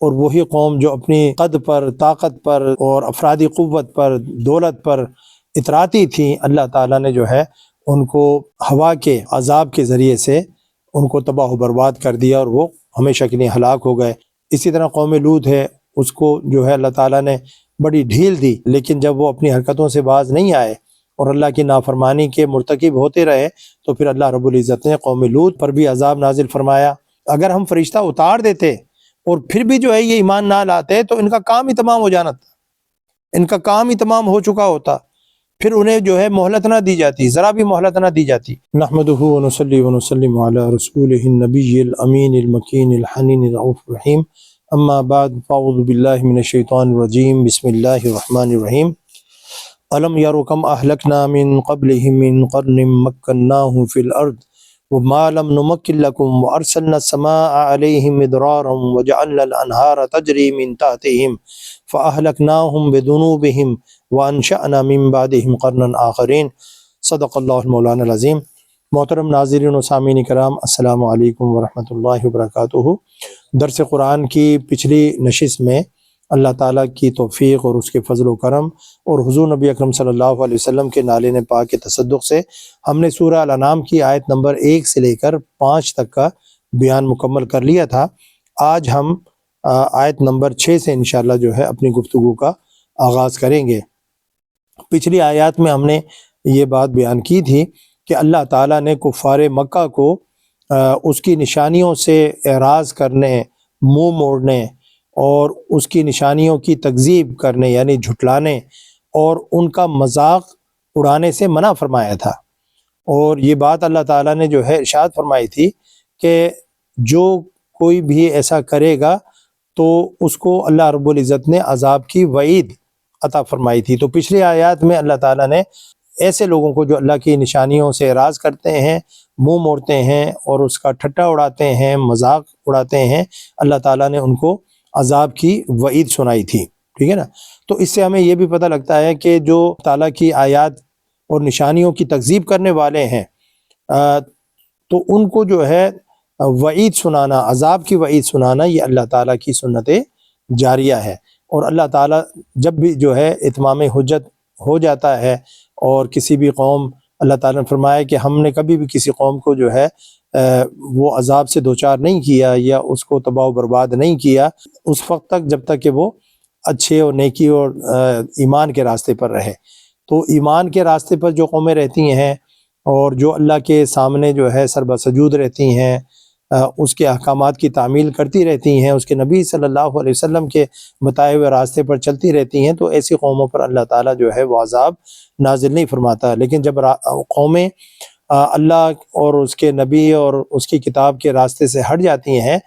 اور وہی قوم جو اپنی قد پر، طاقت پر اور افرادی قوت پر، دولت پر اتراتی تھیں، اللہ تعالیٰ نے جو ہے ان کو ہوا کے عذاب کے ذریعے سے ان کو تباہ و برباد کر دیا اور وہ ہمیشہ کے لیے ہلاک ہو گئے۔ اسی طرح قوم لوط ہے، اس کو جو ہے اللہ تعالیٰ نے بڑی ڈھیل دی، لیکن جب وہ اپنی حرکتوں سے باز نہیں آئے اور اللہ کی نافرمانی کے مرتکب ہوتے رہے تو پھر اللہ رب العزت نے قوم لوط پر بھی عذاب نازل فرمایا۔ اگر ہم فرشتہ اتار دیتے اور پھر بھی جو ہے یہ ایمان نہ لاتے تو ان کا کام ہی تمام ہو جانا تھا، ان کا کام ہی تمام ہو چکا ہوتا، پھر انہیں جو ہے مہلت نہ دی جاتی، ذرا بھی مہلت نہ دی جاتی۔ نحمدہ ونصلی ونسلم علی رسولہ النبی الامین المکین الحنین الرؤوف الرحیم، اما بعد فاعوذ باللہ من الشیطان الرجیم، بسم اللہ الرحمن الرحیم۔ الم یروا کم اہلکنا من قبلہم من قرن مکناہم فی الارض وما لم نمکن لکم وارسلنا السماء علیہم مدرارا وجعلنا الانہار تجری من تحتہم فاہلکناہم بذنوبہم وانشأنا من بعدہم قرنا آخرین۔ صدق اللہ مولانا العظیم۔ محترم ناظرین و سامعین کرام، السلام علیکم ورحمۃ اللہ وبرکاتہ۔ درس قرآن کی پچھلی نشست میں اللہ تعالیٰ کی توفیق اور اس کے فضل و کرم اور حضور نبی اکرم صلی اللہ علیہ وسلم کے نالین پاک کے تصدق سے ہم نے سورہ الانعام کی آیت نمبر 1 سے لے کر 5 تک کا بیان مکمل کر لیا تھا۔ آج ہم آیت نمبر 6 سے انشاءاللہ جو ہے اپنی گفتگو کا آغاز کریں گے۔ پچھلی آیات میں ہم نے یہ بات بیان کی تھی کہ اللہ تعالیٰ نے کفار مکہ کو اس کی نشانیوں سے اعراض کرنے، منہ موڑنے اور اس کی نشانیوں کی تکذیب کرنے یعنی جھٹلانے اور ان کا مذاق اڑانے سے منع فرمایا تھا۔ اور یہ بات اللہ تعالیٰ نے جو ہے ارشاد فرمائی تھی کہ جو کوئی بھی ایسا کرے گا تو اس کو اللہ رب العزت نے عذاب کی وعید عطا فرمائی تھی۔ تو پچھلی آیات میں اللہ تعالیٰ نے ایسے لوگوں کو جو اللہ کی نشانیوں سے اعراض کرتے ہیں، منہ موڑتے ہیں اور اس کا ٹھٹا اڑاتے ہیں، مذاق اڑاتے ہیں، اللہ تعالیٰ نے ان کو عذاب کی وعید سنائی تھی، ٹھیک ہے نا۔ تو اس سے ہمیں یہ بھی پتہ لگتا ہے کہ جو تعالیٰ کی آیات اور نشانیوں کی تکذیب کرنے والے ہیں تو ان کو جو ہے وعید سنانا، عذاب کی وعید سنانا، یہ اللہ تعالیٰ کی سنت جاریہ ہے۔ اور اللہ تعالیٰ جب بھی جو ہے اتمام حجت ہو جاتا ہے اور کسی بھی قوم، اللہ تعالیٰ نے فرمایا کہ ہم نے کبھی بھی کسی قوم کو جو ہے وہ عذاب سے دوچار نہیں کیا یا اس کو تباہ و برباد نہیں کیا اس وقت تک جب تک کہ وہ اچھے اور نیکی اور ایمان کے راستے پر رہے۔ تو ایمان کے راستے پر جو قومیں رہتی ہیں اور جو اللہ کے سامنے جو ہے سر بسجود رہتی ہیں، اس کے احکامات کی تعمیل کرتی رہتی ہیں، اس کے نبی صلی اللہ علیہ وسلم کے بتائے ہوئے راستے پر چلتی رہتی ہیں، تو ایسی قوموں پر اللہ تعالیٰ جو ہے وہ عذاب نازل نہیں فرماتا۔ لیکن جب قومیں اللہ اور اس کے نبی اور اس کی کتاب کے راستے سے ہٹ جاتی ہیں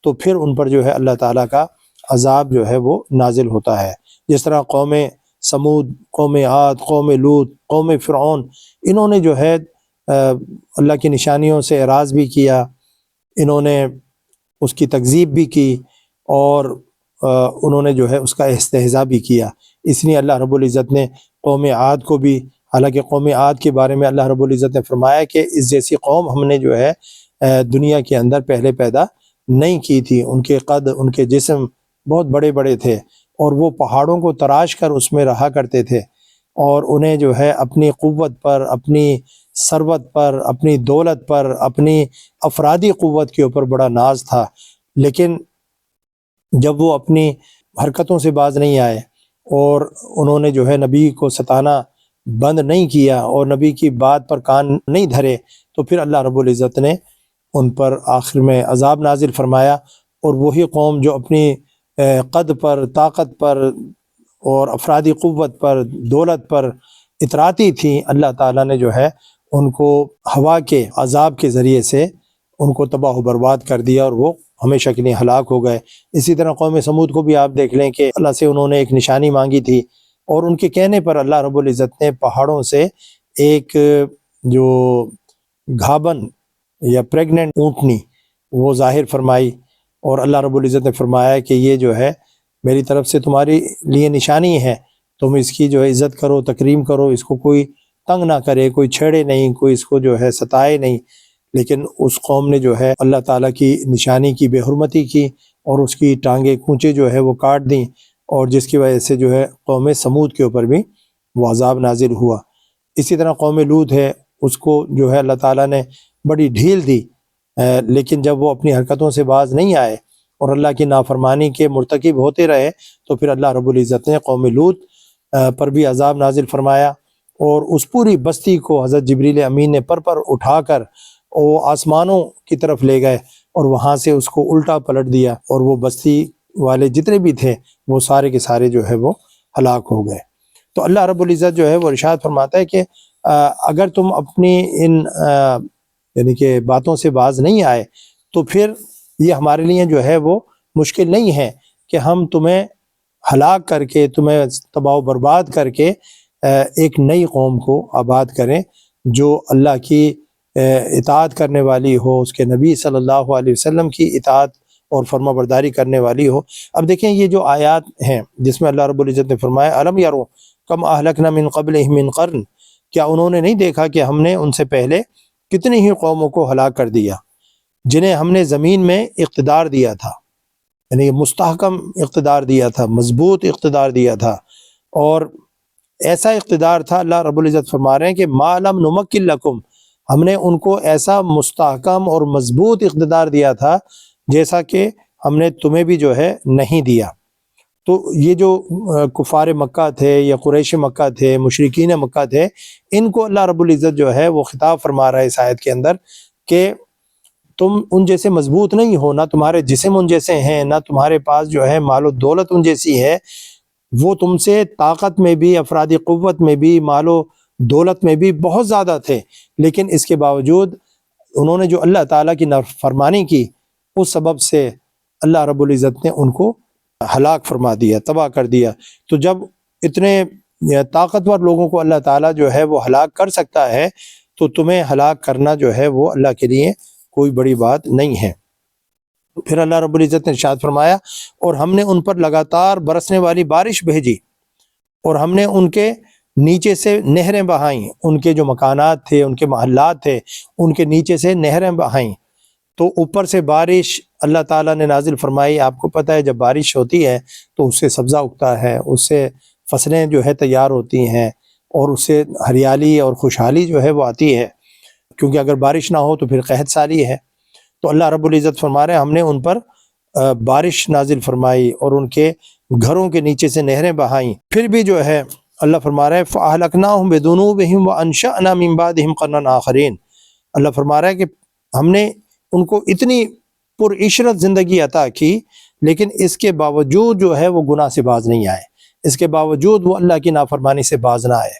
تو پھر ان پر جو ہے اللہ تعالیٰ کا عذاب جو ہے وہ نازل ہوتا ہے۔ جس طرح قوم سمود، قوم عاد، قوم لوط، قوم فرعون، انہوں نے جو ہے اللہ کی نشانیوں سے اعراض بھی کیا، انہوں نے اس کی تکذیب بھی کی اور انہوں نے جو ہے اس کا استہزاء بھی کیا۔ اس لیے اللہ رب العزت نے قوم عاد کو بھی، حالانکہ قوم عاد کے بارے میں اللہ رب العزت نے فرمایا کہ اس جیسی قوم ہم نے جو ہے دنیا کے اندر پہلے پیدا نہیں کی تھی، ان کے قد، ان کے جسم بہت بڑے بڑے تھے اور وہ پہاڑوں کو تراش کر اس میں رہا کرتے تھے، اور انہیں جو ہے اپنی قوت پر، اپنی ثروت پر، اپنی دولت پر، اپنی افرادی قوت کے اوپر بڑا ناز تھا۔ لیکن جب وہ اپنی حرکتوں سے باز نہیں آئے اور انہوں نے جو ہے نبی کو ستانا بند نہیں کیا اور نبی کی بات پر کان نہیں دھرے تو پھر اللہ رب العزت نے ان پر آخر میں عذاب نازل فرمایا۔ اور وہی قوم جو اپنی قد پر، طاقت پر اور افرادی قوت پر، دولت پر اتراتی تھیں، اللہ تعالیٰ نے جو ہے ان کو ہوا کے عذاب کے ذریعے سے ان کو تباہ و برباد کر دیا اور وہ ہمیشہ کے لیے ہلاک ہو گئے۔ اسی طرح قوم سمود کو بھی آپ دیکھ لیں کہ اللہ سے انہوں نے ایک نشانی مانگی تھی اور ان کے کہنے پر اللہ رب العزت نے پہاڑوں سے ایک جو گھابن یا پریگننٹ اونٹنی وہ ظاہر فرمائی، اور اللہ رب العزت نے فرمایا کہ یہ جو ہے میری طرف سے تمہاری لیے نشانی ہے، تم اس کی جو ہے عزت کرو، تکریم کرو، اس کو کوئی تنگ نہ کرے، کوئی چھیڑے نہیں، کوئی اس کو جو ہے ستائے نہیں۔ لیکن اس قوم نے جو ہے اللہ تعالیٰ کی نشانی کی بے حرمتی کی اور اس کی ٹانگیں کونچے جو ہے وہ کاٹ دیں، اور جس کی وجہ سے جو ہے قوم سمود کے اوپر بھی وہ عذاب نازل ہوا۔ اسی طرح قوم لوط ہے، اس کو جو ہے اللہ تعالیٰ نے بڑی ڈھیل دی، لیکن جب وہ اپنی حرکتوں سے باز نہیں آئے اور اللہ کی نافرمانی کے مرتکب ہوتے رہے تو پھر اللہ رب العزت نے قوم لوط پر بھی عذاب نازل فرمایا، اور اس پوری بستی کو حضرت جبریل امین نے پر اٹھا کر وہ آسمانوں کی طرف لے گئے، اور وہاں سے اس کو الٹا پلٹ دیا، اور وہ بستی والے جتنے بھی تھے وہ سارے کے سارے جو ہے وہ ہلاک ہو گئے۔ تو اللہ رب العزت جو ہے وہ ارشاد فرماتا ہے کہ اگر تم اپنی ان یعنی کہ باتوں سے باز نہیں آئے تو پھر یہ ہمارے لیے جو ہے وہ مشکل نہیں ہے کہ ہم تمہیں ہلاک کر کے، تمہیں تباہ و برباد کر کے ایک نئی قوم کو آباد کریں جو اللہ کی اطاعت کرنے والی ہو، اس کے نبی صلی اللہ علیہ وسلم کی اطاعت اور فرما برداری کرنے والی ہو۔ اب دیکھیں یہ جو آیات ہیں جس میں اللہ رب العزت نے فرمایا الم یرو کم اہلکنا من قبلہم من قرن، کیا انہوں نے نہیں دیکھا کہ ہم نے ان سے پہلے کتنی ہی قوموں کو ہلاک کر دیا جنہیں ہم نے زمین میں اقتدار دیا تھا، یعنی مستحکم اقتدار دیا تھا، مضبوط اقتدار دیا تھا، اور ایسا اقتدار تھا، اللہ رب العزت فرما رہے ہیں کہ ما لم نمکن لکم، ہم نے ان کو ایسا مستحکم اور مضبوط اقتدار دیا تھا جیسا کہ ہم نے تمہیں بھی جو ہے نہیں دیا۔ تو یہ جو کفار مکہ تھے یا قریش مکہ تھے، مشرکین مکہ تھے، ان کو اللہ رب العزت جو ہے وہ خطاب فرما رہا ہے اس آیت کے اندر کہ تم ان جیسے مضبوط نہیں ہو، نہ تمہارے جسم ان جیسے ہیں، نہ تمہارے پاس جو ہے مال و دولت ان جیسی ہے، وہ تم سے طاقت میں بھی، افرادی قوت میں بھی، مال و دولت میں بھی بہت زیادہ تھے، لیکن اس کے باوجود انہوں نے جو اللہ تعالیٰ کی نافرمانی کی، اس سبب سے اللہ رب العزت نے ان کو ہلاک فرما دیا، تباہ کر دیا۔ تو جب اتنے طاقتور لوگوں کو اللہ تعالیٰ جو ہے وہ ہلاک کر سکتا ہے تو تمہیں ہلاک کرنا جو ہے وہ اللہ کے لیے کوئی بڑی بات نہیں ہے۔ پھر اللہ رب العزت نے ارشاد فرمایا اور ہم نے ان پر لگاتار برسنے والی بارش بھیجی، اور ہم نے ان کے نیچے سے نہریں بہائیں، ان کے جو مکانات تھے، ان کے محلات تھے، ان کے نیچے سے نہریں بہائیں، تو اوپر سے بارش اللہ تعالیٰ نے نازل فرمائی۔ آپ کو پتہ ہے جب بارش ہوتی ہے تو اس سے سبزہ اگتا ہے، اس سے فصلیں جو ہے تیار ہوتی ہیں، اور اس سے ہریالی اور خوشحالی جو ہے وہ آتی ہے، کیونکہ اگر بارش نہ ہو تو پھر قحط سالی ہے۔ تو اللہ رب العزت فرما رہے ہیں ہم نے ان پر بارش نازل فرمائی اور ان کے گھروں کے نیچے سے نہریں بہائیں، پھر بھی جو ہے اللہ فرما رہے ہیں فَأَهْلَكْنَاهُمْ بِذُنُوبِهِمْ وَأَنشَأْنَا مِن بَعْدِهِمْ قَرْنًا آخَرِينَ۔ اللہ فرما رہا ہے کہ ہم نے ان کو اتنی پر عشرت زندگی عطا کی، لیکن اس کے باوجود جو ہے وہ گناہ سے باز نہیں آئے، اس کے باوجود وہ اللہ کی نافرمانی سے باز نہ آئے،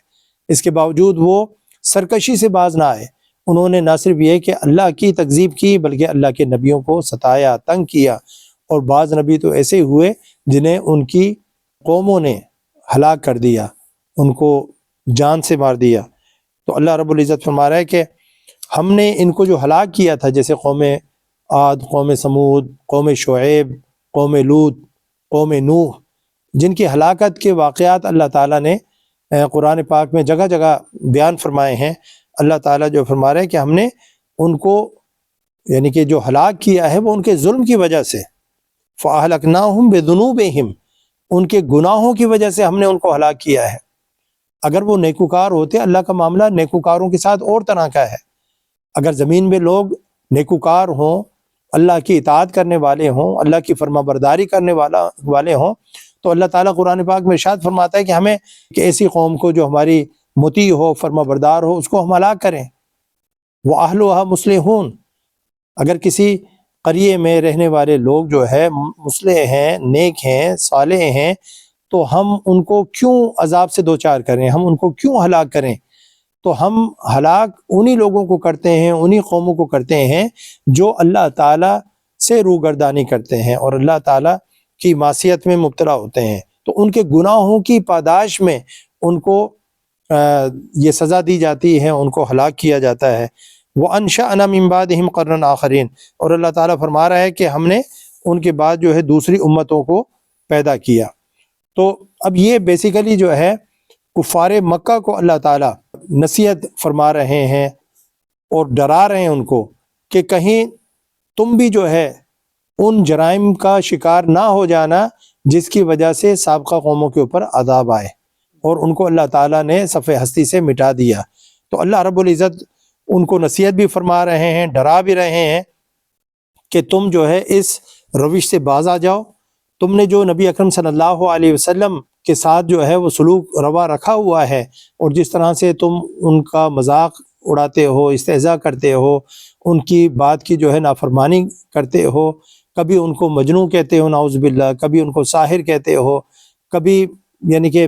اس کے باوجود وہ سرکشی سے باز نہ آئے۔ انہوں نے نہ صرف یہ کہ اللہ کی تکذیب کی بلکہ اللہ کے نبیوں کو ستایا، تنگ کیا، اور بعض نبی تو ایسے ہوئے جنہیں ان کی قوموں نے ہلاک کر دیا، ان کو جان سے مار دیا۔ تو اللہ رب العزت فرما رہا ہے کہ ہم نے ان کو جو ہلاک کیا تھا، جیسے قوم عاد، قوم سمود، قوم شعیب، قوم لوط، قوم نوح، جن کی ہلاکت کے واقعات اللہ تعالیٰ نے قرآن پاک میں جگہ جگہ بیان فرمائے ہیں۔ اللہ تعالیٰ جو فرما رہے ہیں کہ ہم نے ان کو یعنی کہ جو ہلاک کیا ہے وہ ان کے ظلم کی وجہ سے، فَأَهْلَكْنَاهُمْ بِذُنُوبِهِمْ، ان کے گناہوں کی وجہ سے ہم نے ان کو ہلاک کیا ہے۔ اگر وہ نیکوکار ہوتے، اللہ کا معاملہ نیکوکاروں کے ساتھ اور طرح کا ہے، اگر زمین میں لوگ نیکوکار ہوں، اللہ کی اطاعت کرنے والے ہوں، اللہ کی فرما برداری کرنے والے ہوں، تو اللہ تعالیٰ قرآن پاک میں ارشاد فرماتا ہے کہ ہمیں کہ ایسی قوم کو جو ہماری مطیع ہو، فرما بردار ہو، اس کو ہم ہلاک کریں۔ وَأَهْلُهَا مُصْلِحُونَ، اگر کسی قریے میں رہنے والے لوگ جو ہے مصلح ہیں، نیک ہیں، صالح ہیں، تو ہم ان کو کیوں عذاب سے دوچار کریں، ہم ان کو کیوں ہلاک کریں؟ تو ہم ہلاک انہی لوگوں کو کرتے ہیں، انہی قوموں کو کرتے ہیں جو اللہ تعالیٰ سے روگردانی کرتے ہیں اور اللہ تعالیٰ کی معصیت میں مبتلا ہوتے ہیں، تو ان کے گناہوں کی پاداش میں ان کو یہ سزا دی جاتی ہے، ان کو ہلاک کیا جاتا ہے۔ وَأَنشَأْنَا مِن بَعْدِهِمْ قَرْنًا آخَرِينَ، اور اللہ تعالیٰ فرما رہا ہے کہ ہم نے ان کے بعد جو ہے دوسری امتوں کو پیدا کیا۔ تو اب یہ بیسیکلی جو ہے کفار مکہ کو اللہ تعالیٰ نصیحت فرما رہے ہیں اور ڈرا رہے ہیں ان کو کہ کہیں تم بھی جو ہے ان جرائم کا شکار نہ ہو جانا جس کی وجہ سے سابقہ قوموں کے اوپر عذاب آئے اور ان کو اللہ تعالیٰ نے صفحہ ہستی سے مٹا دیا۔ تو اللہ رب العزت ان کو نصیحت بھی فرما رہے ہیں، ڈرا بھی رہے ہیں کہ تم جو ہے اس روش سے باز آ جاؤ۔ تم نے جو نبی اکرم صلی اللہ علیہ وسلم کے ساتھ جو ہے وہ سلوک روا رکھا ہوا ہے، اور جس طرح سے تم ان کا مذاق اڑاتے ہو، استہزاء کرتے ہو، ان کی بات کی جو ہے نافرمانی کرتے ہو، کبھی ان کو مجنون کہتے ہو نعوذ باللہ، کبھی ان کو ساحر کہتے ہو، کبھی یعنی کہ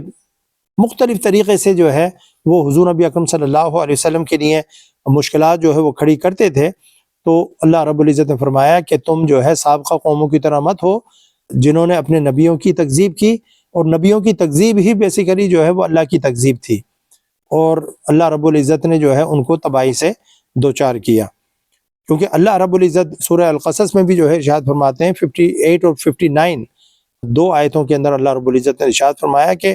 مختلف طریقے سے جو ہے وہ حضور نبی اکرم صلی اللہ علیہ وسلم کے لیے مشکلات جو ہے وہ کھڑی کرتے تھے، تو اللہ رب العزت نے فرمایا کہ تم جو ہے سابقہ قوموں کی طرح مت ہو جنہوں نے اپنے نبیوں کی تکذیب کی، اور نبیوں کی تکذیب ہی بیسیکلی جو ہے وہ اللہ کی تکذیب تھی، اور اللہ رب العزت نے جو ہے ان کو تباہی سے دوچار کیا۔ کیونکہ اللہ رب العزت سورہ القصص میں بھی جو ہے ارشاد فرماتے ہیں 58 اور 59 دو آیتوں کے اندر اللہ رب العزت نے ارشاد فرمایا کہ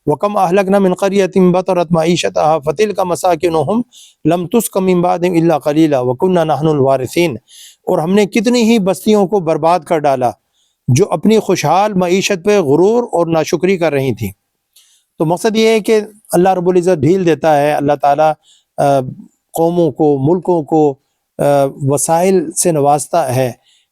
وَكَمْ أَهْلَكْنَا مِنْ قَرْيَةٍ بَطَرَتْ مَعِيشَتَهَا فَتِلْكَ مَسَاكِنُهُمْ لَمْ تُسْكَنْ مِنْ بَعْدِهِمْ إِلَّا قَلِيلًا وَكُنَّا نَحْنُ الْوَارِثِينَ، اور ہم نے کتنی ہی بستیوں کو برباد کر ڈالا جو اپنی خوشحال معیشت پہ غرور اور ناشکری کر رہی تھیں۔ تو مقصد یہ ہے کہ اللہ رب العزت ڈھیل دیتا ہے، اللہ تعالیٰ قوموں کو، ملکوں کو وسائل سے نوازتا ہے،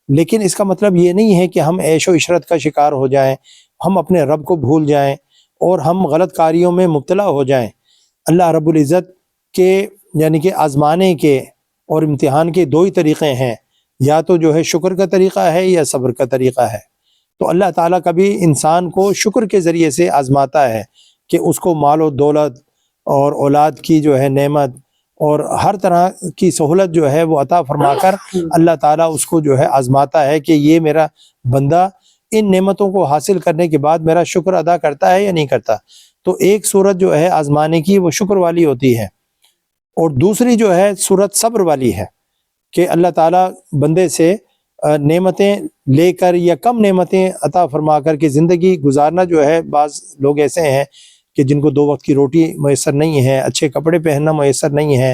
لیکن اس کا مطلب یہ نہیں ہے کہ ہم عیش و عشرت کا شکار ہو جائیں، ہم اپنے رب کو بھول جائیں اور ہم غلط کاریوں میں مبتلا ہو جائیں۔ اللہ رب العزت کے یعنی کہ آزمانے کے اور امتحان کے دو ہی طریقے ہیں، یا تو جو ہے شکر کا طریقہ ہے یا صبر کا طریقہ ہے۔ تو اللہ تعالیٰ کبھی انسان کو شکر کے ذریعے سے آزماتا ہے کہ اس کو مال و دولت اور اولاد کی جو ہے نعمت اور ہر طرح کی سہولت جو ہے وہ عطا فرما کر اللہ تعالیٰ اس کو جو ہے آزماتا ہے کہ یہ میرا بندہ ان نعمتوں کو حاصل کرنے کے بعد میرا شکر ادا کرتا ہے یا نہیں کرتا۔ تو ایک صورت جو ہے آزمانے کی وہ شکر والی ہوتی ہے، اور دوسری جو ہے صورت صبر والی ہے کہ اللہ تعالیٰ بندے سے نعمتیں لے کر یا کم نعمتیں عطا فرما کر کے زندگی گزارنا جو ہے، بعض لوگ ایسے ہیں کہ جن کو 2 وقت کی روٹی میسر نہیں ہے، اچھے کپڑے پہننا میسر نہیں ہے،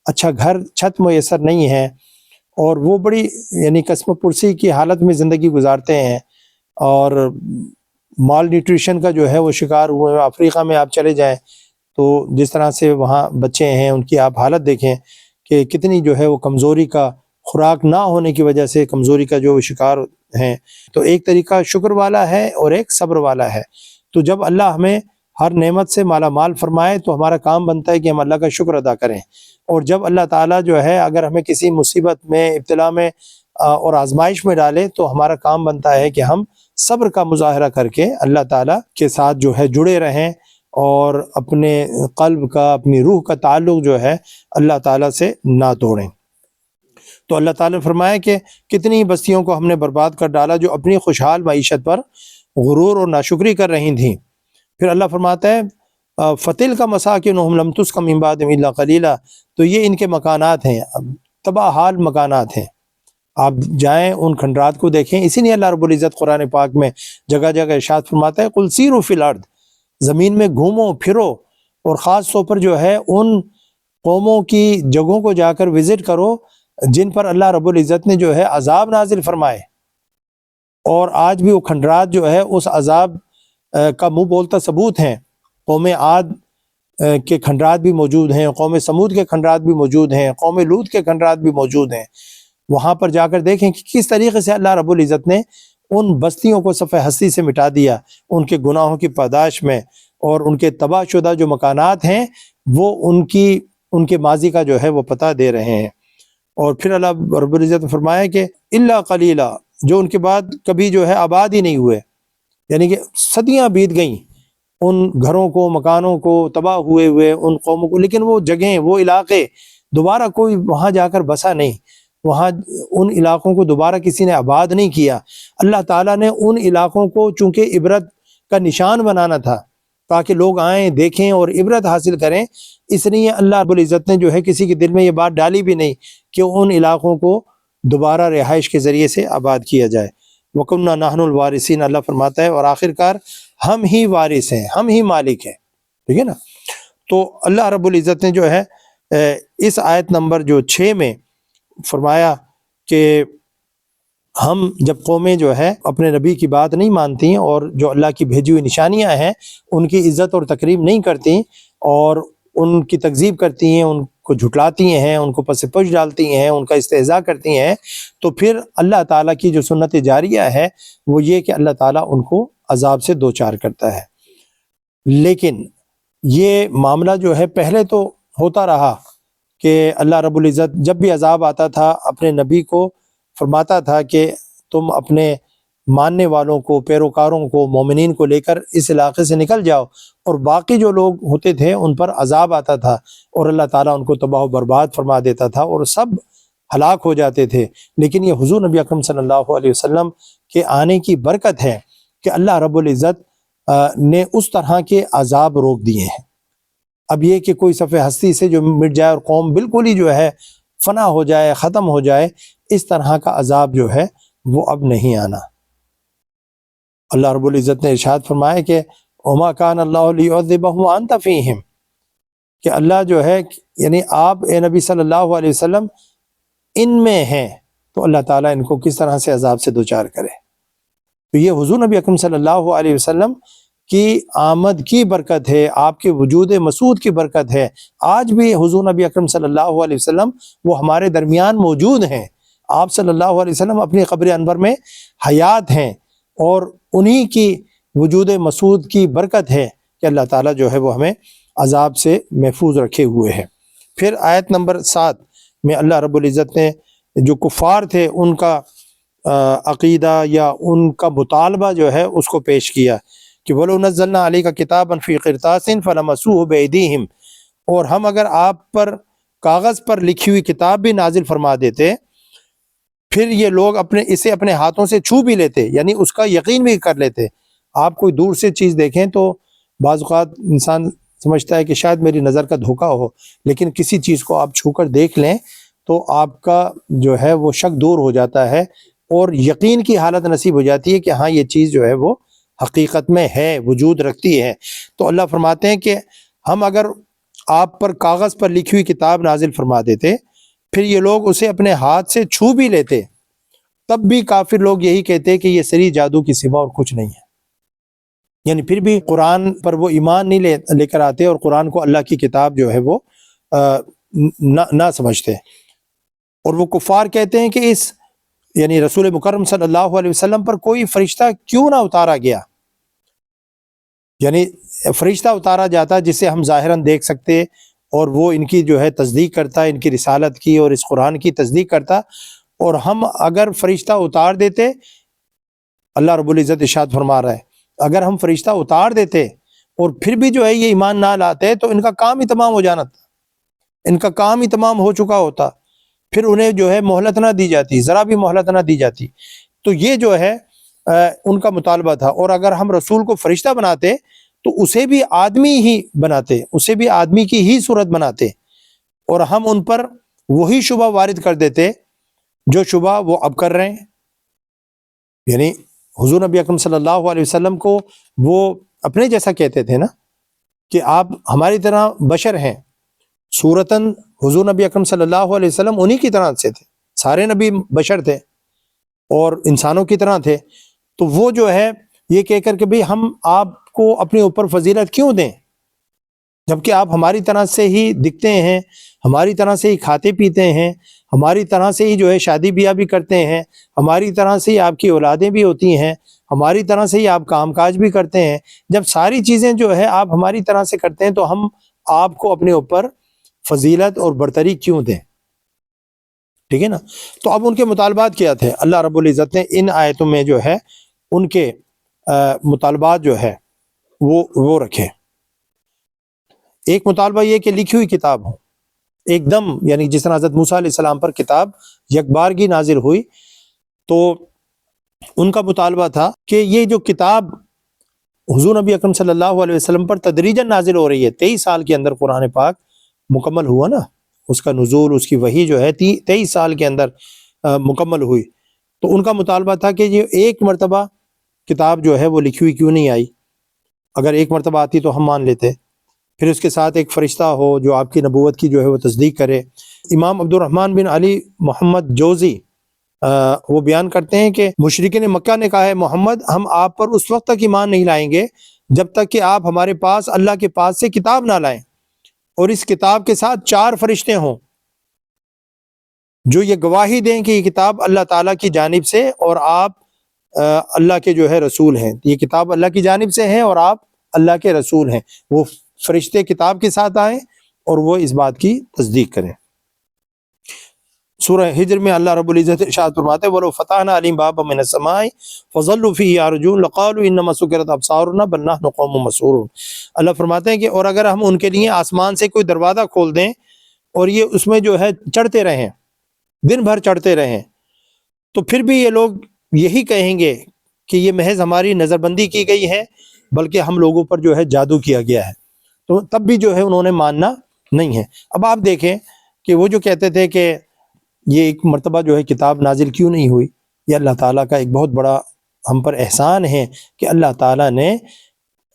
اچھا گھر چھت میسر نہیں ہے، اور وہ بڑی یعنی قسم پرسی کی حالت میں زندگی گزارتے ہیں، اور مال نیوٹریشن کا جو ہے وہ شکار ہوئے۔ افریقہ میں آپ چلے جائیں تو جس طرح سے وہاں بچے ہیں ان کی آپ حالت دیکھیں کہ کتنی جو ہے وہ کمزوری کا، خوراک نہ ہونے کی وجہ سے کمزوری کا جو شکار ہیں۔ تو ایک طریقہ شکر والا ہے اور ایک صبر والا ہے۔ تو جب اللہ ہمیں ہر نعمت سے مالا مال فرمائے تو ہمارا کام بنتا ہے کہ ہم اللہ کا شکر ادا کریں، اور جب اللہ تعالیٰ جو ہے اگر ہمیں کسی مصیبت میں، ابتلا میں اور آزمائش میں ڈالے تو ہمارا کام بنتا ہے کہ ہم صبر کا مظاہرہ کر کے اللہ تعالیٰ کے ساتھ جو ہے جڑے رہیں، اور اپنے قلب کا، اپنی روح کا تعلق جو ہے اللہ تعالیٰ سے نہ توڑیں۔ تو اللہ تعالیٰ نے فرمایا کہ کتنی ہی بستیوں کو ہم نے برباد کر ڈالا جو اپنی خوشحال معیشت پر غرور اور ناشکری کر رہی تھیں۔ پھر اللہ فرماتا ہے فَتِلْكَ مَسَاكِنُهُمْ لَمْ تُسْكَنْ مِنْ بَعْدِهِمْ إِلَّا قَلِيلًا، تو یہ ان کے مکانات ہیں، تباہ حال مکانات ہیں۔ آپ جائیں ان کھنڈرات کو دیکھیں، اسی لیے اللہ رب العزت قرآن پاک میں جگہ جگہ ارشاد فرماتا ہے قُلْ سِیرُوا فِی الْأَرْضِ، زمین میں گھومو پھرو، اور خاص طور پر جو ہے ان قوموں کی جگہوں کو جا کر وزٹ کرو جن پر اللہ رب العزت نے جو ہے عذاب نازل فرمائے، اور آج بھی وہ کھنڈرات جو ہے اس عذاب کا منہ بولتا ثبوت ہیں۔ قوم عاد کے کھنڈرات بھی موجود ہیں، قوم سمود کے کھنڈرات بھی موجود ہیں، قوم لوط کے کھنڈرات بھی موجود ہیں۔ وہاں پر جا کر دیکھیں کہ کس طریقے سے اللہ رب العزت نے ان بستیوں کو صفحہ ہستی سے مٹا دیا، ان کے گناہوں کی پاداش میں، اور ان کے تباہ شدہ جو مکانات ہیں وہ ان کے ماضی کا جو ہے وہ پتہ دے رہے ہیں۔ اور پھر اللہ رب العزت نے فرمایا کہ الا قلیلا، جو ان کے بعد کبھی جو ہے آباد ہی نہیں ہوئے، یعنی کہ صدیاں بیت گئیں ان گھروں کو، مکانوں کو تباہ ہوئے ان قوموں کو، لیکن وہ جگہیں، وہ علاقے دوبارہ کوئی وہاں جا کر بسا نہیں، وہاں ان علاقوں کو دوبارہ کسی نے آباد نہیں کیا۔ اللہ تعالیٰ نے ان علاقوں کو چونکہ عبرت کا نشان بنانا تھا تاکہ لوگ آئیں، دیکھیں اور عبرت حاصل کریں، اس لیے اللہ رب العزت نے جو ہے کسی کے دل میں یہ بات ڈالی بھی نہیں کہ ان علاقوں کو دوبارہ رہائش کے ذریعے سے آباد کیا جائے۔ وَكُنَّا نَحْنُ الْوَارِثِينَ، اللہ فرماتا ہے اور آخر کار ہم ہی وارث ہیں، ہم ہی مالک ہیں، ٹھیک ہے نا۔ تو اللہ رب العزت نے جو ہے اس آیت نمبر جو 6 میں فرمایا کہ ہم جب قومیں جو ہے اپنے نبی کی بات نہیں مانتی ہیں اور جو اللہ کی بھیجی ہوئی نشانیاں ہیں ان کی عزت اور تکریم نہیں کرتی اور ان کی تکذیب کرتی ہیں، ان کو جھٹلاتی ہیں، ان کو پس پش ڈالتی ہیں، ان کا استہزاء کرتی ہیں، تو پھر اللہ تعالیٰ کی جو سنت جاریہ ہے وہ یہ کہ اللہ تعالیٰ ان کو عذاب سے دوچار کرتا ہے۔ لیکن یہ معاملہ جو ہے پہلے تو ہوتا رہا کہ اللہ رب العزت جب بھی عذاب آتا تھا اپنے نبی کو فرماتا تھا کہ تم اپنے ماننے والوں کو، پیروکاروں کو، مومنین کو لے کر اس علاقے سے نکل جاؤ، اور باقی جو لوگ ہوتے تھے ان پر عذاب آتا تھا اور اللہ تعالیٰ ان کو تباہ و برباد فرما دیتا تھا اور سب ہلاک ہو جاتے تھے۔ لیکن یہ حضور نبی اکرم صلی اللہ علیہ وسلم کے آنے کی برکت ہے کہ اللہ رب العزت نے اس طرح کے عذاب روک دیے ہیں۔ اب یہ کہ کوئی صفحہ ہستی سے جو مٹ جائے اور قوم بالکل ہی جو ہے فنا ہو جائے، ختم ہو جائے، اس طرح کا عذاب جو ہے وہ اب نہیں آنا۔ اللہ رب العزت نے ارشاد فرمایا کہ وما کان اللہ لیعذبہم وانت فیہم، کہ اللہ جو ہے یعنی آپ اے نبی صلی اللہ علیہ وسلم ان میں ہیں، تو اللہ تعالیٰ ان کو کس طرح سے عذاب سے دوچار کرے۔ تو یہ حضور نبی اکرم صلی اللہ علیہ وسلم کی آمد کی برکت ہے، آپ کے وجود مسعود کی برکت ہے۔ آج بھی حضور نبی اکرم صلی اللہ علیہ وسلم وہ ہمارے درمیان موجود ہیں۔ آپ صلی اللہ علیہ وسلم اپنی قبر انور میں حیات ہیں اور انہی کی وجود مسعود کی برکت ہے کہ اللہ تعالیٰ جو ہے وہ ہمیں عذاب سے محفوظ رکھے ہوئے ہیں۔ پھر آیت نمبر 7 میں اللہ رب العزت نے جو کفار تھے ان کا عقیدہ یا ان کا مطالبہ جو ہے اس کو پیش کیا کہ وَلَوْ نَزَّلْنَا عَلَيْكَ كِتَابًا فِي قِرْطَاسٍ فَلَمَسُوهُ بِأَيْدِيهِمْ، اور ہم اگر آپ پر کاغذ پر لکھی ہوئی کتاب بھی نازل فرما دیتے پھر یہ لوگ اسے اپنے ہاتھوں سے چھو بھی لیتے، یعنی اس کا یقین بھی کر لیتے۔ آپ کوئی دور سے چیز دیکھیں تو بعض اوقات انسان سمجھتا ہے کہ شاید میری نظر کا دھوکہ ہو، لیکن کسی چیز کو آپ چھو کر دیکھ لیں تو آپ کا جو ہے وہ شک دور ہو جاتا ہے اور یقین کی حالت نصیب ہو جاتی ہے کہ ہاں یہ چیز جو ہے وہ حقیقت میں ہے، وجود رکھتی ہے۔ تو اللہ فرماتے ہیں کہ ہم اگر آپ پر کاغذ پر لکھی ہوئی کتاب نازل فرما دیتے پھر یہ لوگ اسے اپنے ہاتھ سے چھو بھی لیتے، تب بھی کافر لوگ یہی کہتے کہ یہ سری جادو کی سوا اور کچھ نہیں ہے، یعنی پھر بھی قرآن پر وہ ایمان نہیں لے کر آتے اور قرآن کو اللہ کی کتاب جو ہے وہ نہ سمجھتے۔ اور وہ کفار کہتے ہیں کہ اس یعنی رسول مکرم صلی اللہ علیہ وسلم پر کوئی فرشتہ کیوں نہ اتارا گیا، یعنی فرشتہ اتارا جاتا جسے ہم ظاہراً دیکھ سکتے اور وہ ان کی جو ہے تصدیق کرتا، ان کی رسالت کی اور اس قرآن کی تصدیق کرتا، اور ہم اگر فرشتہ اتار دیتے، اللہ رب العزت ارشاد فرما رہا ہے اگر ہم فرشتہ اتار دیتے اور پھر بھی جو ہے یہ ایمان نہ لاتے تو ان کا کام ہی تمام ہو جانا تھا، ان کا کام ہی تمام ہو چکا ہوتا، پھر انہیں جو ہے مہلت نہ دی جاتی، ذرا بھی مہلت نہ دی جاتی۔ تو یہ جو ہے ان کا مطالبہ تھا، اور اگر ہم رسول کو فرشتہ بناتے تو اسے بھی آدمی ہی بناتے، اسے بھی آدمی کی ہی صورت بناتے، اور ہم ان پر وہی شبہ وارد کر دیتے جو شبہ وہ اب کر رہے ہیں۔ یعنی حضور نبی اکرم صلی اللہ علیہ وسلم کو وہ اپنے جیسا کہتے تھے نا کہ آپ ہماری طرح بشر ہیں، صورتاً حضور نبی اکرم صلی اللہ علیہ وسلم انہی کی طرح سے تھے، سارے نبی بشر تھے اور انسانوں کی طرح تھے، تو وہ جو ہے یہ کہہ کر کہ بھئی ہم آپ کو اپنے اوپر فضیلت کیوں دیں جبکہ آپ ہماری طرح سے ہی دکھتے ہیں، ہماری طرح سے ہی کھاتے پیتے ہیں، ہماری طرح سے ہی جو ہے شادی بیاہ بھی کرتے ہیں، ہماری طرح سے ہی آپ کی اولادیں بھی ہوتی ہیں، ہماری طرح سے ہی آپ کام کاج بھی کرتے ہیں، جب ساری چیزیں جو ہے آپ ہماری طرح سے کرتے ہیں تو ہم آپ کو اپنے اوپر فضیلت اور برتری کیوں دیں؟ ٹھیک ہے نا۔ تو اب ان کے مطالبات کیا تھے؟ اللہ رب العزت نے ان آیتوں میں جو ہے ان کے مطالبات جو ہے وہ رکھے۔ ایک مطالبہ یہ کہ لکھی ہوئی کتاب ہو ایک دم، یعنی جس طرح حضرت موسیٰ علیہ السلام پر کتاب یکبارگی نازل ہوئی، تو ان کا مطالبہ تھا کہ یہ جو کتاب حضور نبی اکرم صلی اللہ علیہ وسلم پر تدریجاً نازل ہو رہی ہے، 23 سال کے اندر قرآن پاک مکمل ہوا نا، اس کا نزول، اس کی وحی جو ہے 23 سال کے اندر مکمل ہوئی، تو ان کا مطالبہ تھا کہ یہ ایک مرتبہ کتاب جو ہے وہ لکھی ہوئی کیوں نہیں آئی؟ اگر ایک مرتبہ آتی تو ہم مان لیتے، پھر اس کے ساتھ ایک فرشتہ ہو جو آپ کی نبوت کی جو ہے وہ تصدیق کرے۔ امام عبد الرحمن بن علی محمد جوزی وہ بیان کرتے ہیں کہ مشرکین مکہ نے کہا ہے محمد ہم آپ پر اس وقت تک ایمان نہیں لائیں گے جب تک کہ آپ ہمارے پاس اللہ کے پاس سے کتاب نہ لائیں اور اس کتاب کے ساتھ 4 فرشتے ہوں جو یہ گواہی دیں کہ یہ کتاب اللہ تعالیٰ کی جانب سے اور آپ اللہ کے جو ہے رسول ہیں. یہ کتاب اللہ کی جانب سے ہے اور آپ اللہ کے رسول ہیں. وہ فرشتے کتاب کے ساتھ آئیں اور وہ اس بات کی تصدیق کریں. سورہ ہجر میں اللہ رب العزت ارشاد فرماتے ہیں وَلَوْ فَتَحْنَا عَلَيْهِمْ بَابًا مِنَ السَّمَاءِ فَظَلُّوا فِيهِ يَعْرُجُونَ لَقَالُوا إِنَّمَا سُكِّرَتْ أَبْصَارُنَا بَلْ نَحْنُ قَوْمٌ مَسْحُورُونَ. اللہ فرماتے ہیں کہ اور اگر ہم ان کے لیے آسمان سے کوئی دروازہ کھول دیں اور یہ اس میں جو ہے چڑھتے رہیں دن بھر چڑھتے رہیں تو پھر بھی یہ لوگ یہی کہیں گے کہ یہ محض ہماری نظر بندی کی گئی ہے بلکہ ہم لوگوں پر جو ہے جادو کیا گیا ہے. تو تب بھی جو ہے انہوں نے ماننا نہیں ہے. اب آپ دیکھیں کہ وہ جو کہتے تھے کہ یہ ایک مرتبہ جو ہے کتاب نازل کیوں نہیں ہوئی، یہ اللہ تعالیٰ کا ایک بہت بڑا ہم پر احسان ہے کہ اللہ تعالیٰ نے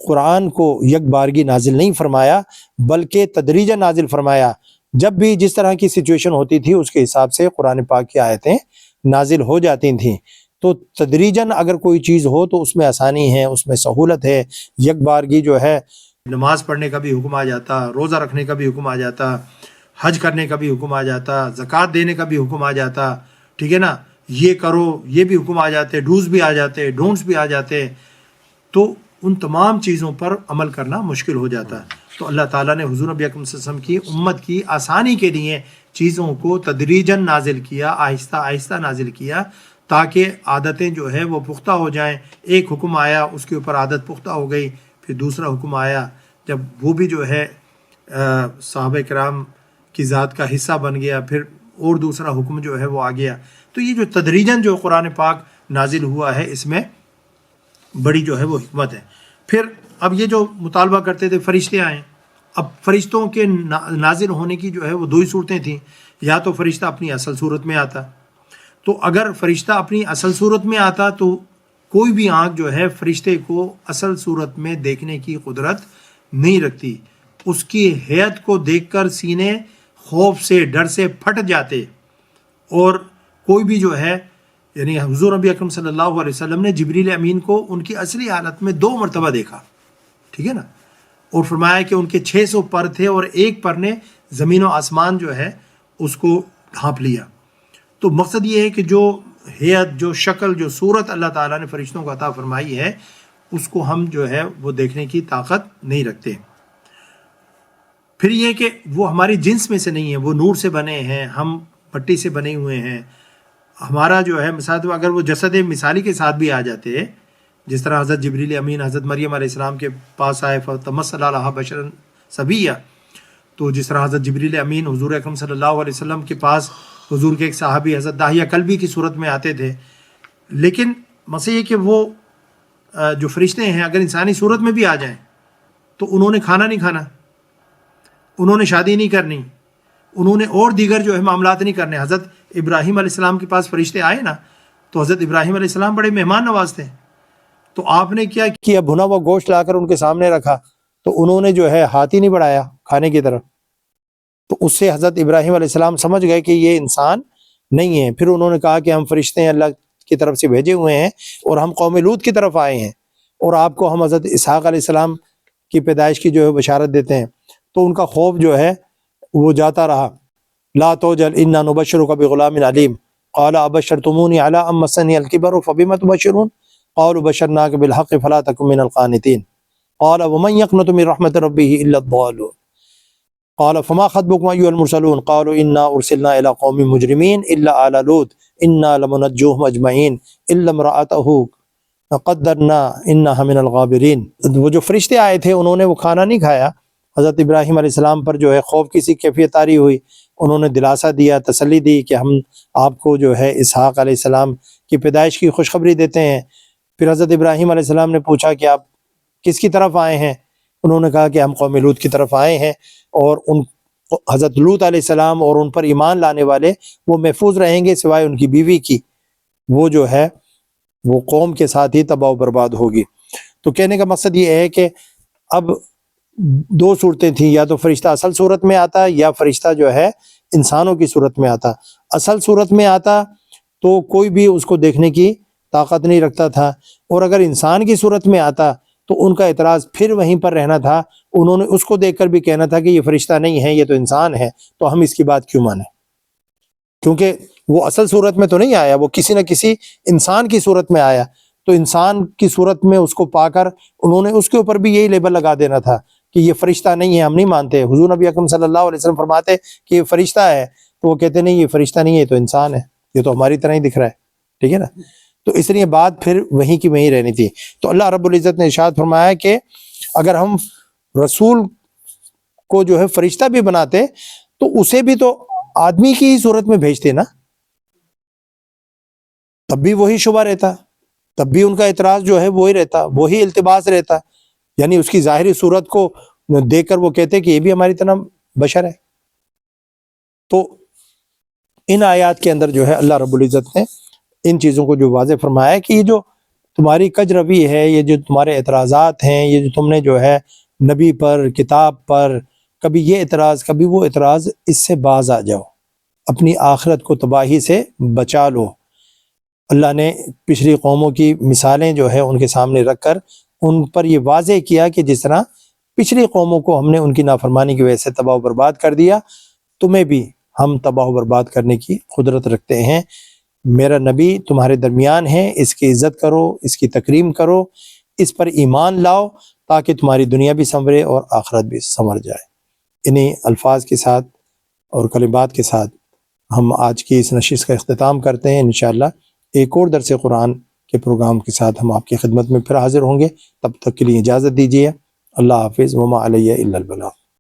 قرآن کو یک بارگی نازل نہیں فرمایا بلکہ تدریجاً نازل فرمایا. جب بھی جس طرح کی سچویشن ہوتی تھی اس کے حساب سے قرآن پاک کی آیتیں نازل ہو جاتی تھیں. تو تدریجاً اگر کوئی چیز ہو تو اس میں آسانی ہے، اس میں سہولت ہے. یک بارگی جو ہے نماز پڑھنے کا بھی حکم آ جاتا، روزہ رکھنے کا بھی حکم آ جاتا، حج کرنے کا بھی حکم آ جاتا، زکوٰۃ دینے کا بھی حکم آ جاتا، ٹھیک ہے نا، یہ کرو یہ بھی حکم آ جاتے، ڈوز بھی آ جاتے، ڈونٹس بھی آ جاتے. تو ان تمام چیزوں پر عمل کرنا مشکل ہو جاتا. تو اللہ تعالیٰ نے حضور نبی اکرم صلی اللہ علیہ وسلم کی امت کی آسانی کے لیے چیزوں کو تدریجاً نازل کیا، آہستہ آہستہ نازل کیا تاکہ عادتیں جو ہے وہ پختہ ہو جائیں. ایک حکم آیا اس کے اوپر عادت پختہ ہو گئی، پھر دوسرا حکم آیا جب وہ بھی جو ہے صحابہ کرام کی ذات کا حصہ بن گیا، پھر اور دوسرا حکم جو ہے وہ آ گیا. تو یہ جو تدریجاً جو قرآن پاک نازل ہوا ہے اس میں بڑی جو ہے وہ حکمت ہے. پھر اب یہ جو مطالبہ کرتے تھے فرشتے آئیں، اب فرشتوں کے نازل ہونے کی جو ہے وہ 2 ہی صورتیں تھیں. یا تو فرشتہ اپنی اصل صورت میں آتا، تو اگر فرشتہ اپنی اصل صورت میں آتا تو کوئی بھی آنکھ جو ہے فرشتے کو اصل صورت میں دیکھنے کی قدرت نہیں رکھتی. اس کی ہیئت کو دیکھ کر سینے خوف سے ڈر سے پھٹ جاتے. اور کوئی بھی جو ہے یعنی حضور نبی اکرم صلی اللہ علیہ وسلم نے جبریل امین کو ان کی اصلی حالت میں 2 مرتبہ دیکھا، ٹھیک ہے نا، اور فرمایا کہ ان کے 600 پر تھے اور ایک پر نے زمین و آسمان جو ہے اس کو ڈھانپ لیا. تو مقصد یہ ہے کہ جو ہیئت، جو شکل، جو صورت اللہ تعالیٰ نے فرشتوں کو عطا فرمائی ہے اس کو ہم جو ہے وہ دیکھنے کی طاقت نہیں رکھتے. پھر یہ کہ وہ ہماری جنس میں سے نہیں ہیں، وہ نور سے بنے ہیں، ہم مٹی سے بنے ہوئے ہیں. ہمارا جو ہے مثال اگر وہ جسد مثالی کے ساتھ بھی آ جاتے، جس طرح حضرت جبریل امین حضرت مریم علیہ السلام کے پاس آئے فتمثل لها بشرا سویا، تو جس طرح حضرت جبریل امین حضور اکرم صلی اللہ علیہ وسلم کے پاس حضور کے ایک صحابی حضرت داہیہ کلبی کی صورت میں آتے تھے. لیکن مسئلہ یہ کہ وہ جو فرشتے ہیں اگر انسانی صورت میں بھی آ جائیں تو انہوں نے کھانا نہیں کھانا، انہوں نے شادی نہیں کرنی، انہوں نے اور دیگر جو ہے معاملات نہیں کرنے. حضرت ابراہیم علیہ السلام کے پاس فرشتے آئے نا تو حضرت ابراہیم علیہ السلام بڑے مہمان نواز تھے. تو آپ نے کیا کیا، بھنا ہوا گوشت لا کر ان کے سامنے رکھا تو انہوں نے جو ہے ہاتھ ہی نہیں بڑھایا کھانے کی طرف. تو اس سے حضرت ابراہیم علیہ السلام سمجھ گئے کہ یہ انسان نہیں ہے. پھر انہوں نے کہا کہ ہم فرشتے ہیں، اللہ کی طرف سے بھیجے ہوئے ہیں اور ہم قوم لوط کی طرف آئے ہیں اور آپ کو ہم حضرت اسحاق علیہ السلام کی پیدائش کی جو ہے بشارت دیتے ہیں. تو ان کا خوف جو ہے وہ جاتا رہا. لا توجل انا نبشرک بغلام علیم قال ابشرتمونی علی ان مسنی الکبر فبم تبشرون قالوا بشرناک بالحق فلا تکن من القانتین قال ومن یقنط من رحمت ربه الا الضالون قال فما خطبكم ايها المرسلون قالوا انا ارسلنا الى قوم مجرمين الا آل لوط انا لمنجوهم اجمعين الا امرأته قدرنا انها من الغابرین. وہ جو فرشتے آئے تھے انہوں نے وہ کھانا نہیں کھایا. حضرت ابراہیم علیہ السلام پر جو ہے خوف کی سی کیفیت طاری ہوئی. انہوں نے دلاسا دیا، تسلی دی کہ ہم آپ کو جو ہے اسحاق علیہ السلام کی پیدائش کی خوشخبری دیتے ہیں. پھر حضرت ابراہیم علیہ السلام نے پوچھا کہ آپ کس کی طرف آئے ہیں؟ انہوں نے کہا کہ ہم قوم لوط کی طرف آئے ہیں اور ان حضرت لوط علیہ السلام اور ان پر ایمان لانے والے وہ محفوظ رہیں گے سوائے ان کی بیوی کی، وہ جو ہے وہ قوم کے ساتھ ہی تباہ و برباد ہوگی. تو کہنے کا مقصد یہ ہے کہ اب 2 صورتیں تھیں، یا تو فرشتہ اصل صورت میں آتا یا فرشتہ جو ہے انسانوں کی صورت میں آتا. اصل صورت میں آتا تو کوئی بھی اس کو دیکھنے کی طاقت نہیں رکھتا تھا، اور اگر انسان کی صورت میں آتا تو ان کا اعتراض پھر وہیں پر رہنا تھا، انہوں نے اس کو دیکھ کر بھی کہنا تھا کہ یہ فرشتہ نہیں ہے، یہ تو انسان ہے، تو ہم اس کی بات کیوں مانیں؟ کیونکہ وہ اصل صورت میں تو نہیں آیا، وہ کسی نہ کسی انسان کی صورت میں آیا، تو انسان کی صورت میں اس کو پا کر انہوں نے اس کے اوپر بھی یہی لیبل لگا دینا تھا کہ یہ فرشتہ نہیں ہے، ہم نہیں مانتے۔ حضور نبی اکرم صلی اللہ علیہ وسلم فرماتے کہ یہ فرشتہ ہے، تو وہ کہتے نہیں یہ فرشتہ نہیں ہے، یہ تو انسان ہے، یہ تو ہماری طرح ہی دکھ رہا ہے، ٹھیک ہے نا؟ تو اس لیے بات پھر وہیں کی وہیں رہنی تھی۔ تو اللہ رب العزت نے ارشاد فرمایا کہ اگر ہم رسول کو جو ہے فرشتہ بھی بناتے تو اسے بھی تو آدمی کی ہی صورت میں بھیجتے نا، تب بھی وہی شبہ رہتا، تب بھی ان کا اعتراض جو ہے وہی رہتا، وہی التباس رہتا، یعنی اس کی ظاہری صورت کو دیکھ کر وہ کہتے کہ یہ بھی ہماری طرح بشر ہے۔ تو ان آیات کے اندر جو ہے اللہ رب العزت نے ان چیزوں کو جو واضح فرمایا ہے کہ یہ جو تمہاری کج روی ہے، یہ جو تمہارے اعتراضات ہیں، یہ جو تم نے جو ہے نبی پر، کتاب پر کبھی یہ اعتراض کبھی وہ اعتراض، اس سے باز آ جاؤ، اپنی آخرت کو تباہی سے بچا لو۔ اللہ نے پچھلی قوموں کی مثالیں جو ہے ان کے سامنے رکھ کر ان پر یہ واضح کیا کہ جس طرح پچھلی قوموں کو ہم نے ان کی نافرمانی کی وجہ سے تباہ و برباد کر دیا، تمہیں بھی ہم تباہ و برباد کرنے کی قدرت رکھتے ہیں۔ میرا نبی تمہارے درمیان ہے، اس کی عزت کرو، اس کی تکریم کرو، اس پر ایمان لاؤ تاکہ تمہاری دنیا بھی سنورے اور آخرت بھی سنور جائے۔ انہی الفاظ کے ساتھ اور کلمات کے ساتھ ہم آج کی اس نشست کا اختتام کرتے ہیں۔ انشاءاللہ ایک اور درس قرآن کے پروگرام کے ساتھ ہم آپ کی خدمت میں پھر حاضر ہوں گے، تب تک کے لیے اجازت دیجیے۔ اللہ حافظ، وما علیہ الا البلاغ۔